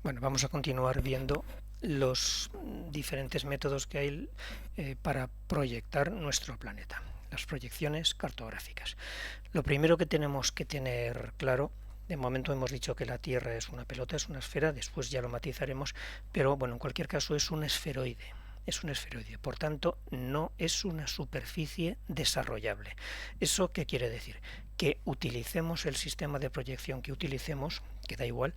Bueno, vamos a continuar viendo los diferentes métodos que hay para proyectar nuestro planeta, las proyecciones cartográficas. Lo primero que tenemos que tener claro, de momento hemos dicho que la Tierra es una pelota, es una esfera, después ya lo matizaremos, pero bueno, en cualquier caso es un esferoide. Es un esferoide, por tanto, no es una superficie desarrollable. ¿Eso qué quiere decir? Que utilicemos el sistema de proyección que utilicemos, que da igual,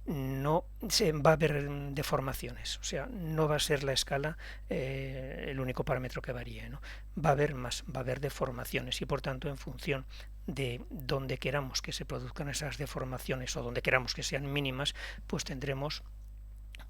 no se va a haber deformaciones, o sea, no va a ser la escala el único parámetro que varíe, ¿no? Va a haber más, va a haber deformaciones y por tanto en función de donde queramos que se produzcan esas deformaciones o donde queramos que sean mínimas, pues tendremos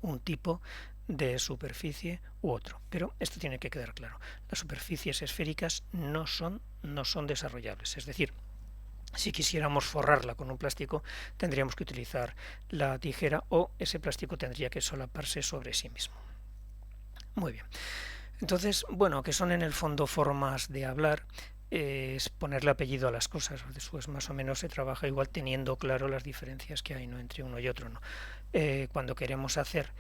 un tipo de superficie u otro. Pero esto tiene que quedar claro. Las superficies esféricas no son desarrollables, es decir, si quisiéramos forrarla con un plástico, tendríamos que utilizar la tijera o ese plástico tendría que solaparse sobre sí mismo. Muy bien. Entonces, bueno, que son en el fondo formas de hablar, es ponerle apellido a las cosas. Después más o menos se trabaja igual teniendo claro las diferencias que hay, ¿no?, entre uno y otro, ¿no? Cuando queremos hacer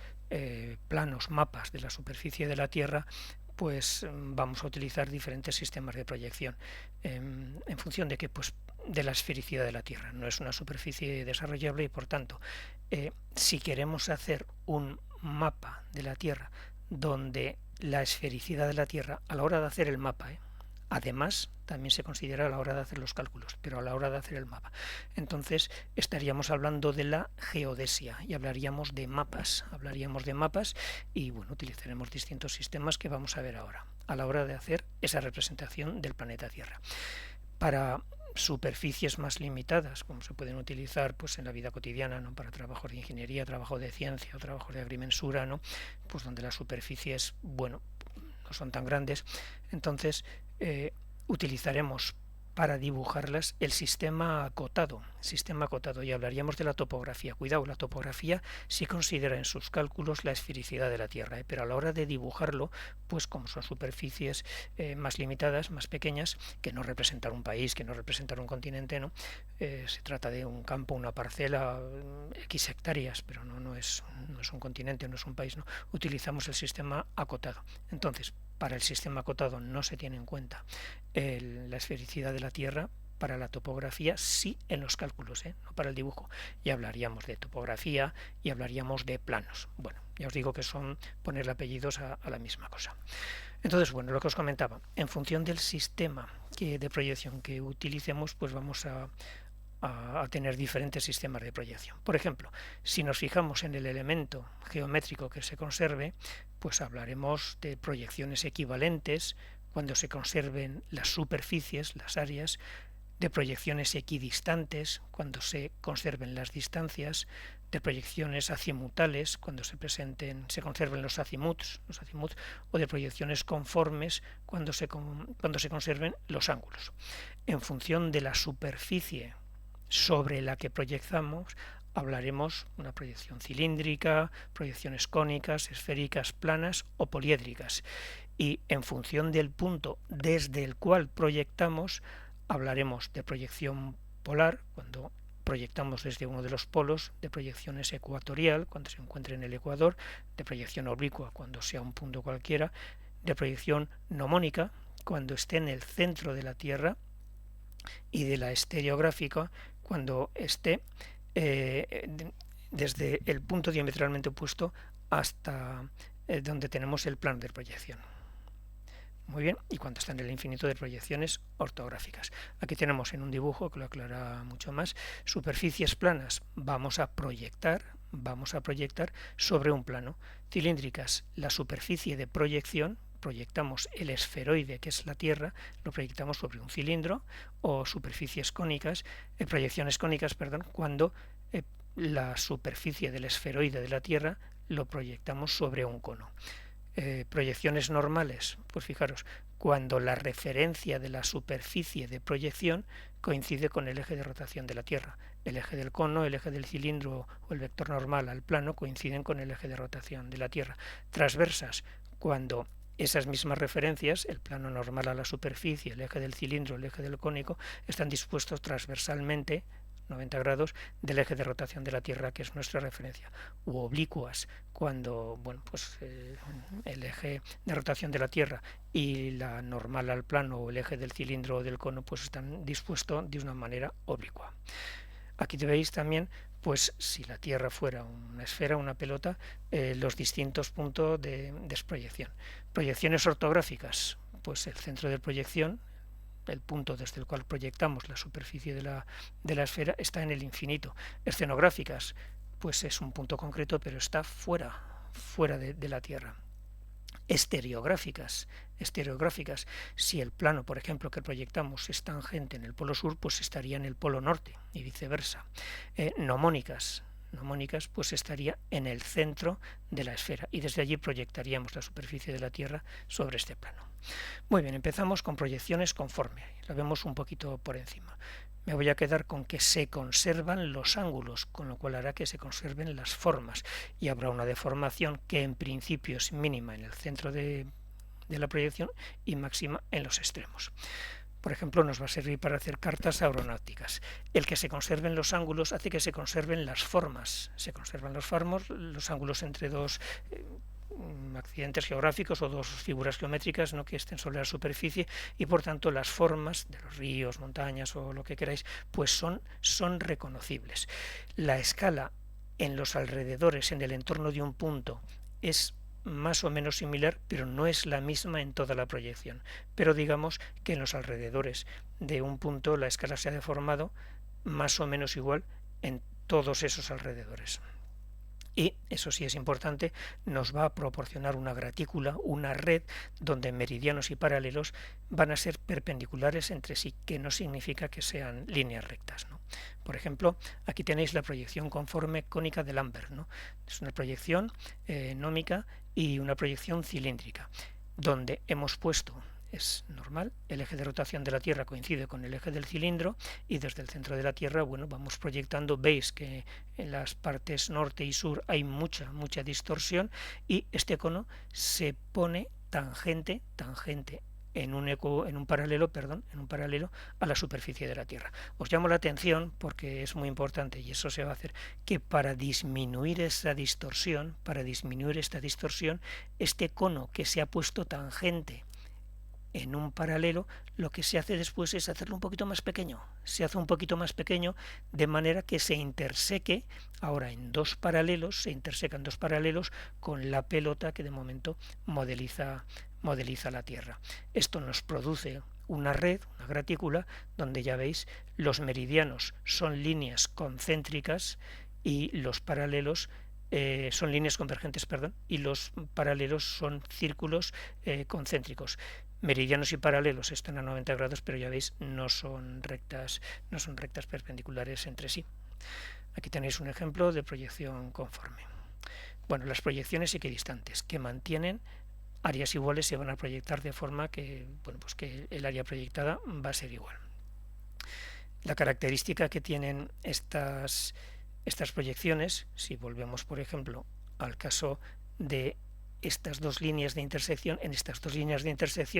planos, mapas de la superficie de la Tierra, pues vamos a utilizar diferentes sistemas de proyección en función de que, pues, de la esfericidad de la Tierra. No es una superficie desarrollable y por tanto, si queremos hacer un mapa de la Tierra donde la esfericidad de la Tierra a la hora de hacer el mapa, además también se considera a la hora de hacer los cálculos, pero a la hora de hacer el mapa. Entonces estaríamos hablando de la geodesia y hablaríamos de mapas y bueno, utilizaremos distintos sistemas que vamos a ver ahora, a la hora de hacer esa representación del planeta Tierra. Para superficies más limitadas, como se pueden utilizar pues en la vida cotidiana, ¿no?, para trabajos de ingeniería, trabajo de ciencia o trabajos de agrimensura, ¿no?, pues donde las superficies, bueno, no son tan grandes, entonces utilizaremos para dibujarlas el sistema acotado, y hablaríamos de la topografía. Cuidado, la topografía sí considera en sus cálculos la esfericidad de la Tierra, pero a la hora de dibujarlo, pues como son superficies más limitadas, más pequeñas, que no representan un país, que no representan un continente, ¿no? Se trata de un campo, una parcela, X hectáreas, pero no es un continente, no es un país, ¿no? Utilizamos el sistema acotado. Entonces, para el sistema acotado no se tiene en cuenta la esfericidad de la Tierra. Para la topografía sí, en los cálculos, no para el dibujo. Y hablaríamos de topografía y hablaríamos de planos. Bueno, ya os digo que son ponerle apellidos a la misma cosa. Entonces, bueno, lo que os comentaba, en función del sistema de proyección que utilicemos, pues vamos a tener diferentes sistemas de proyección. Por ejemplo, si nos fijamos en el elemento geométrico que se conserve, pues hablaremos de proyecciones equivalentes cuando se conserven las superficies, las áreas, de proyecciones equidistantes cuando se conserven las distancias, de proyecciones azimutales cuando se conserven los azimuts, o de proyecciones conformes cuando se conserven los ángulos. En función de la superficie sobre la que proyectamos, hablaremos de una proyección cilíndrica, proyecciones cónicas, esféricas, planas o poliédricas. Y en función del punto desde el cual proyectamos, hablaremos de proyección polar, cuando proyectamos desde uno de los polos, de proyecciones ecuatorial, cuando se encuentre en el ecuador, de proyección oblicua, cuando sea un punto cualquiera, de proyección gnomónica, cuando esté en el centro de la Tierra, y de la estereográfica, cuando esté desde el punto diametralmente opuesto hasta donde tenemos el plano de proyección. Muy bien, y cuando está en el infinito de proyecciones ortográficas. Aquí tenemos en un dibujo que lo aclara mucho más, superficies planas vamos a proyectar sobre un plano. Cilíndricas, la superficie de proyección, proyectamos el esferoide que es la Tierra, lo proyectamos sobre un cilindro, o superficies cónicas, proyecciones cónicas, perdón, cuando la superficie del esferoide de la Tierra lo proyectamos sobre un cono. Proyecciones normales, pues fijaros, cuando la referencia de la superficie de proyección coincide con el eje de rotación de la Tierra. El eje del cono, el eje del cilindro o el vector normal al plano coinciden con el eje de rotación de la Tierra. Transversas, cuando esas mismas referencias, el plano normal a la superficie, el eje del cilindro, el eje del cónico, están dispuestos transversalmente 90 grados del eje de rotación de la Tierra, que es nuestra referencia, u oblicuas cuando el eje de rotación de la Tierra y la normal al plano o el eje del cilindro o del cono pues están dispuestos de una manera oblicua. Aquí veis también, pues si la Tierra fuera una esfera, una pelota, los distintos puntos de proyección. Proyecciones ortográficas, pues el centro de proyección, el punto desde el cual proyectamos la superficie de la esfera, está en el infinito. Escenográficas, pues es un punto concreto, pero está fuera de la Tierra. Estereográficas, si el plano, por ejemplo, que proyectamos es tangente en el polo sur, pues estaría en el polo norte y viceversa. Nomónicas, pues estaría en el centro de la esfera y desde allí proyectaríamos la superficie de la Tierra sobre este plano. Muy bien, empezamos con proyecciones conforme, la vemos un poquito por encima. Me voy a quedar con que se conservan los ángulos, con lo cual hará que se conserven las formas y habrá una deformación que en principio es mínima en el centro de la proyección y máxima en los extremos. Por ejemplo, nos va a servir para hacer cartas aeronáuticas. El que se conserven los ángulos hace que se conserven las formas. Se conservan los ángulos entre dos accidentes geográficos o dos figuras geométricas, ¿no?, que estén sobre la superficie, y por tanto las formas de los ríos, montañas o lo que queráis, pues son reconocibles. La escala en los alrededores, en el entorno de un punto, es más o menos similar, pero no es la misma en toda la proyección. Pero digamos que en los alrededores de un punto la escala se ha deformado más o menos igual en todos esos alrededores. Y, eso sí es importante, nos va a proporcionar una gratícula, una red, donde meridianos y paralelos van a ser perpendiculares entre sí, que no significa que sean líneas rectas, ¿no? Por ejemplo, aquí tenéis la proyección conforme cónica de Lambert, ¿no? Es una proyección nómica y una proyección cilíndrica, donde hemos puesto, es normal, el eje de rotación de la Tierra coincide con el eje del cilindro y desde el centro de la Tierra, bueno, vamos proyectando, veis que en las partes norte y sur hay mucha distorsión y este cono se pone tangente en un paralelo a la superficie de la Tierra. Os llamo la atención porque es muy importante y eso se va a hacer, que para disminuir esta distorsión, este cono que se ha puesto tangente en un paralelo, lo que se hace después es hacerlo un poquito más pequeño. Se hace un poquito más pequeño de manera que se interseque ahora en dos paralelos, con la pelota que de momento modeliza la Tierra. Esto nos produce una red, una gratícula, donde ya veis los meridianos son líneas concéntricas y los paralelos son líneas convergentes, y los paralelos son círculos concéntricos. Meridianos y paralelos están a 90 grados, pero ya veis, no son rectas perpendiculares entre sí. Aquí tenéis un ejemplo de proyección conforme. Bueno, las proyecciones equidistantes que mantienen áreas iguales se van a proyectar de forma que, bueno, pues que el área proyectada va a ser igual. La característica que tienen estas proyecciones, si volvemos por ejemplo al caso de estas dos líneas de intersección,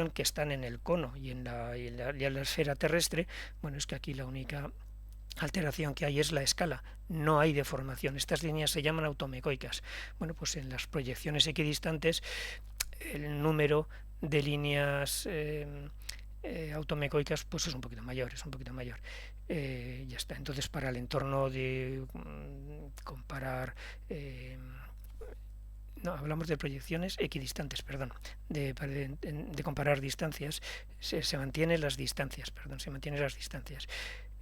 que están en el cono y en la esfera terrestre, bueno, es que aquí la única alteración que hay es la escala, no hay deformación. Estas líneas se llaman automecoicas. Bueno, pues en las proyecciones equidistantes el número de líneas automecoicas pues es un poquito mayor, ya está. Entonces, para el entorno de comparar hablamos de proyecciones equidistantes, de comparar distancias, se mantienen las distancias.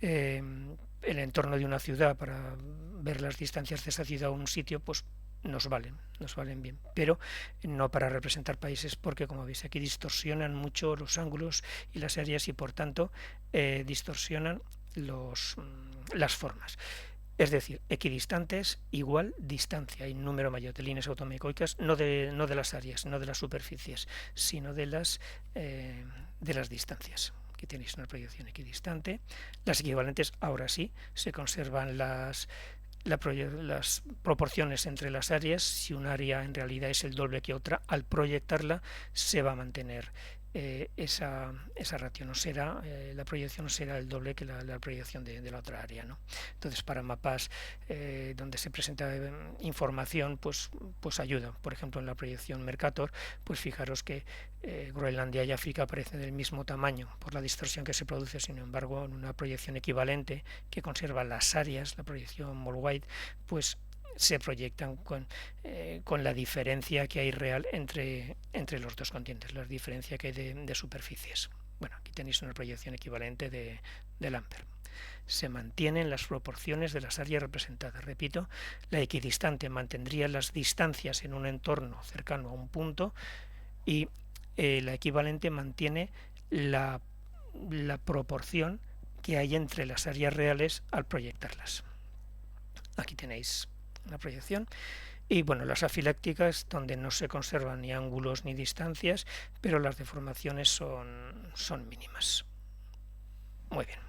El entorno de una ciudad, para ver las distancias de esa ciudad a un sitio, pues nos valen bien, pero no para representar países, porque como veis aquí distorsionan mucho los ángulos y las áreas y por tanto distorsionan las formas. Es decir, equidistantes igual distancia, hay un número mayor de líneas automecoicas, no de las áreas, no de las superficies, sino de las distancias. Aquí tenéis una proyección equidistante. Las equivalentes, ahora sí, se conservan las proporciones entre las áreas. Si un área en realidad es el doble que otra, al proyectarla se va a mantener esa ratio, no será, la proyección no será el doble que la proyección de la otra área, ¿no? Entonces, para mapas donde se presenta información, pues ayuda. Por ejemplo, en la proyección Mercator, pues fijaros que Groenlandia y África aparecen del mismo tamaño por la distorsión que se produce. Sin embargo, en una proyección equivalente que conserva las áreas, la proyección Mollweide, pues se proyectan con la diferencia que hay real entre los dos continentes, la diferencia que hay de superficies. Bueno, aquí tenéis una proyección equivalente de Lambert. Se mantienen las proporciones de las áreas representadas. Repito, la equidistante mantendría las distancias en un entorno cercano a un punto y la equivalente mantiene la proporción que hay entre las áreas reales al proyectarlas. Aquí tenéis una proyección. Y bueno, las afilácticas, donde no se conservan ni ángulos ni distancias, pero las deformaciones son mínimas. Muy bien.